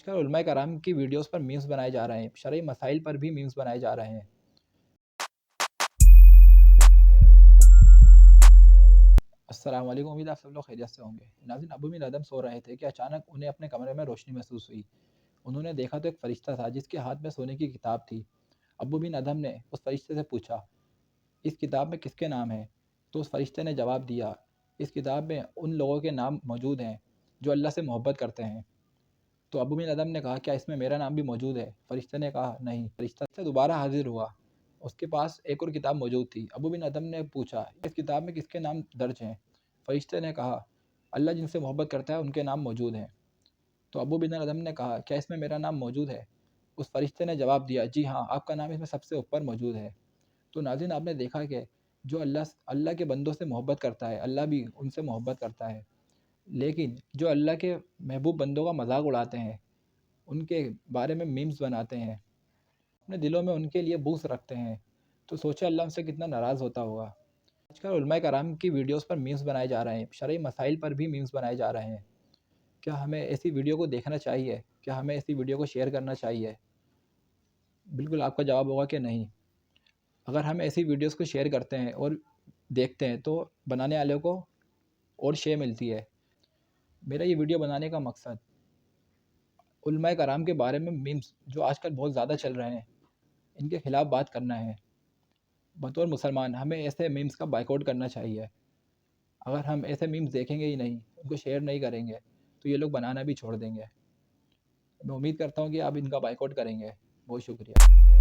آج کل علماء کرام کی ویڈیوز پر میمز بنائے جا رہے ہیں، شرعی مسائل پر بھی میمز بنائے جا رہے ہیں۔ السلام علیکم، امید آپ سب لوگ خیریت سے ہوں گے۔ ناظرین، ابو بن ادم سو رہے تھے کہ اچانک انہیں اپنے کمرے میں روشنی محسوس ہوئی۔ انہوں نے دیکھا تو ایک فرشتہ تھا جس کے ہاتھ میں سونے کی کتاب تھی۔ ابو بن ادم نے اس فرشتے سے پوچھا، اس کتاب میں کس کے نام ہیں؟ تو اس فرشتے نے جواب دیا، اس کتاب میں ان لوگوں کے نام موجود ہیں جو اللہ سے محبت کرتے ہیں۔ تو ابو بن ادم نے کہا، کیا اس میں میرا نام بھی موجود ہے؟ فرشتے نے کہا، نہیں۔ فرشتہ سے دوبارہ حاضر ہوا، اس کے پاس ایک اور کتاب موجود تھی۔ ابو بن ادم نے پوچھا، اس کتاب میں کس کے نام درج ہیں؟ فرشتے نے کہا، اللہ جن سے محبت کرتا ہے ان کے نام موجود ہیں۔ تو ابو بن ادم نے کہا، کیا اس میں میرا نام موجود ہے؟ اس فرشتے نے جواب دیا، جی ہاں، آپ کا نام اس میں سب سے اوپر موجود ہے۔ تو ناظرین، آپ نے دیکھا کہ جو اللہ کے بندوں سے محبت کرتا ہے، اللہ بھی ان سے محبت کرتا ہے، لیکن جو اللہ کے محبوب بندوں کا مذاق اڑاتے ہیں، ان کے بارے میں میمز بناتے ہیں، اپنے دلوں میں ان کے لیے بغض رکھتے ہیں، تو سوچے اللہ ان سے کتنا ناراض ہوتا ہوگا۔ آج کل علماء کرام کی ویڈیوز پر میمز بنائے جا رہے ہیں، شرعی مسائل پر بھی میمز بنائے جا رہے ہیں۔ کیا ہمیں ایسی ویڈیو کو دیکھنا چاہیے؟ کیا ہمیں ایسی ویڈیو کو شیئر کرنا چاہیے؟ بالکل آپ کا جواب ہوگا کہ نہیں۔ اگر ہم ایسی ویڈیوز کو شیئر کرتے ہیں اور دیکھتے ہیں تو بنانے والے کو اور شے ملتی ہے۔ میرا یہ ویڈیو بنانے کا مقصد علماء کرام کے بارے میں میمز جو آج کل بہت زیادہ چل رہے ہیں، ان کے خلاف بات کرنا ہے۔ بطور مسلمان ہمیں ایسے میمز کا بائیکاٹ کرنا چاہیے۔ اگر ہم ایسے میمز دیکھیں گے ہی نہیں، ان کو شیئر نہیں کریں گے، تو یہ لوگ بنانا بھی چھوڑ دیں گے۔ میں امید کرتا ہوں کہ آپ ان کا بائیکاٹ کریں گے۔ بہت شکریہ۔